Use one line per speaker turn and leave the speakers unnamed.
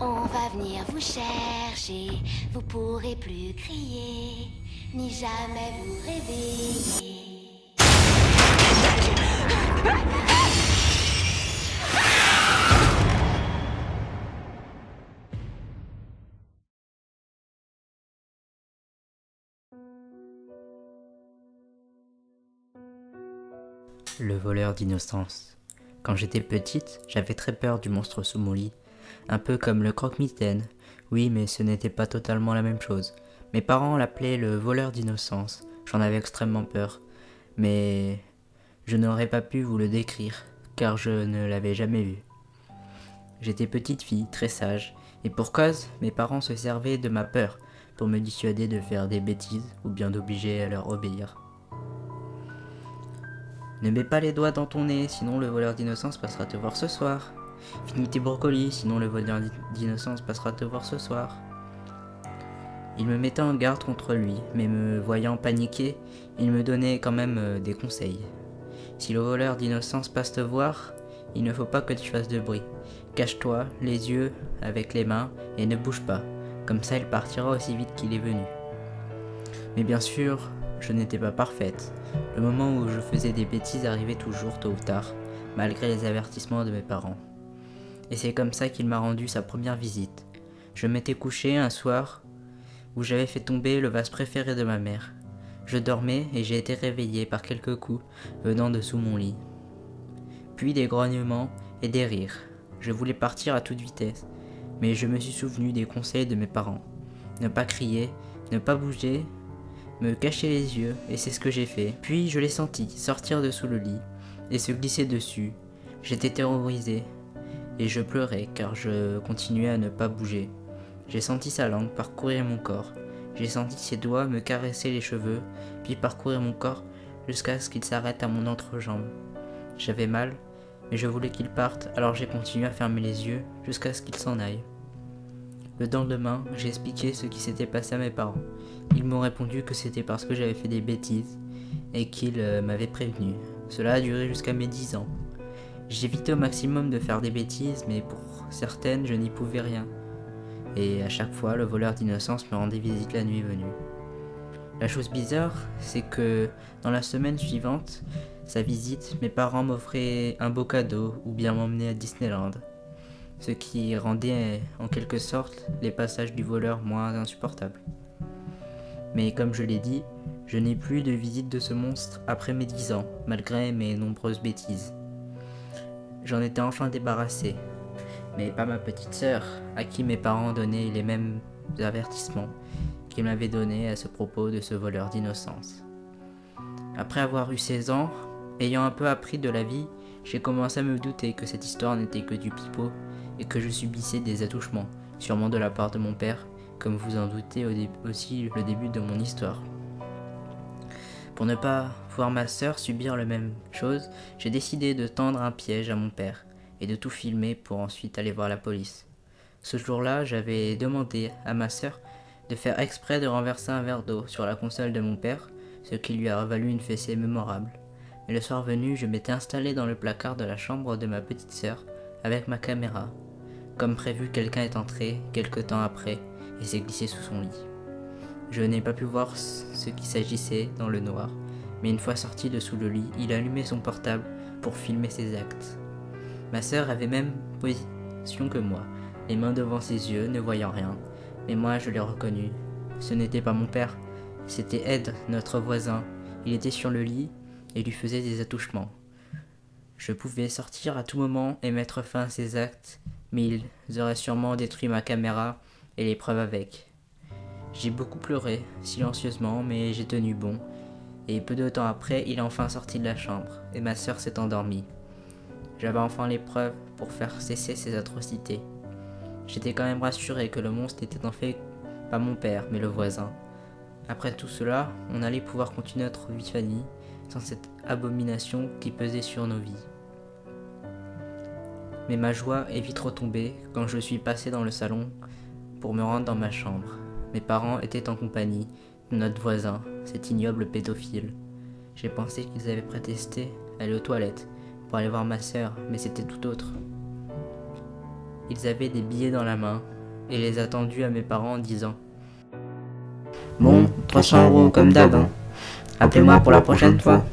On va venir vous chercher, vous pourrez plus crier, ni jamais vous réveiller.
Le voleur d'innocence. Quand j'étais petite, j'avais très peur du monstre sous mon lit. Un peu comme le croque-mitaine. Oui, mais ce n'était pas totalement la même chose. Mes parents l'appelaient le voleur d'innocence. J'en avais extrêmement peur. Mais je n'aurais pas pu vous le décrire, car je ne l'avais jamais vu. J'étais petite fille, très sage, et pour cause, mes parents se servaient de ma peur pour me dissuader de faire des bêtises ou bien d'obliger à leur obéir. Ne mets pas les doigts dans ton nez, sinon le voleur d'innocence passera te voir ce soir. Finis tes brocolis, sinon le voleur d'innocence passera te voir ce soir. Il me mettait en garde contre lui, mais me voyant paniquer, il me donnait quand même des conseils. Si le voleur d'innocence passe te voir, il ne faut pas que tu fasses de bruit. Cache-toi, les yeux avec les mains, et ne bouge pas. Comme ça, il partira aussi vite qu'il est venu. Mais bien sûr, je n'étais pas parfaite. Le moment où je faisais des bêtises arrivait toujours tôt ou tard, malgré les avertissements de mes parents. Et c'est comme ça qu'il m'a rendu sa première visite. Je m'étais couché un soir où j'avais fait tomber le vase préféré de ma mère. Je dormais et j'ai été réveillé par quelques coups venant de sous mon lit. Puis des grognements et des rires. Je voulais partir à toute vitesse, mais je me suis souvenu des conseils de mes parents. Ne pas crier, ne pas bouger, me cacher les yeux, et c'est ce que j'ai fait. Puis je l'ai senti sortir de sous le lit et se glisser dessus. J'étais terrorisé et je pleurais car je continuais à ne pas bouger. J'ai senti sa langue parcourir mon corps. J'ai senti ses doigts me caresser les cheveux, puis parcourir mon corps jusqu'à ce qu'il s'arrête à mon entrejambe. J'avais mal, mais je voulais qu'il parte, alors j'ai continué à fermer les yeux jusqu'à ce qu'il s'en aille. Le lendemain, j'ai expliqué ce qui s'était passé à mes parents. Ils m'ont répondu que c'était parce que j'avais fait des bêtises et qu'ils m'avaient prévenu. Cela a duré jusqu'à mes 10 ans. J'évitais au maximum de faire des bêtises, mais pour certaines, je n'y pouvais rien. Et à chaque fois, le voleur d'innocence me rendait visite la nuit venue. La chose bizarre, c'est que dans la semaine suivante, sa visite, mes parents m'offraient un beau cadeau ou bien m'emmenaient à Disneyland. Ce qui rendait en quelque sorte les passages du voleur moins insupportables. Mais comme je l'ai dit, je n'ai plus de visite de ce monstre après mes 10 ans, malgré mes nombreuses bêtises. J'en étais enfin débarrassé, mais pas ma petite sœur, à qui mes parents donnaient les mêmes avertissements qu'ils m'avaient donnés à ce propos de ce voleur d'innocence. Après avoir eu 16 ans, ayant un peu appris de la vie, j'ai commencé à me douter que cette histoire n'était que du pipeau et que je subissais des attouchements, sûrement de la part de mon père, comme vous en doutez aussi le début de mon histoire. Pour ne pas voir ma sœur subir la même chose, j'ai décidé de tendre un piège à mon père et de tout filmer pour ensuite aller voir la police. Ce jour-là, j'avais demandé à ma sœur de faire exprès de renverser un verre d'eau sur la console de mon père, ce qui lui a valu une fessée mémorable. Mais le soir venu, je m'étais installé dans le placard de la chambre de ma petite sœur avec ma caméra. Comme prévu, quelqu'un est entré quelque temps après et s'est glissé sous son lit. Je n'ai pas pu voir ce qu'il s'agissait dans le noir, mais une fois sorti de sous le lit, il allumait son portable pour filmer ses actes. Ma sœur avait même position que moi, les mains devant ses yeux, ne voyant rien, mais moi je l'ai reconnu. Ce n'était pas mon père, c'était Ed, notre voisin. Il était sur le lit et lui faisait des attouchements. Je pouvais sortir à tout moment et mettre fin à ses actes, mais ils auraient sûrement détruit ma caméra et les preuves avec. J'ai beaucoup pleuré, silencieusement, mais j'ai tenu bon, et peu de temps après, il est enfin sorti de la chambre, et ma sœur s'est endormie. J'avais enfin les preuves pour faire cesser ces atrocités. J'étais quand même rassuré que le monstre n'était en fait pas mon père, mais le voisin. Après tout cela, on allait pouvoir continuer notre vie de famille, sans cette abomination qui pesait sur nos vies. Mais ma joie est vite retombée quand je suis passé dans le salon pour me rendre dans ma chambre. Mes parents étaient en compagnie de notre voisin, cet ignoble pédophile. J'ai pensé qu'ils avaient prétexté aller aux toilettes pour aller voir ma sœur, mais c'était tout autre. Ils avaient des billets dans la main et les a tendus à mes parents en disant « Bon, 300 € comme d'hab, hein. Appelez-moi pour la prochaine fois. »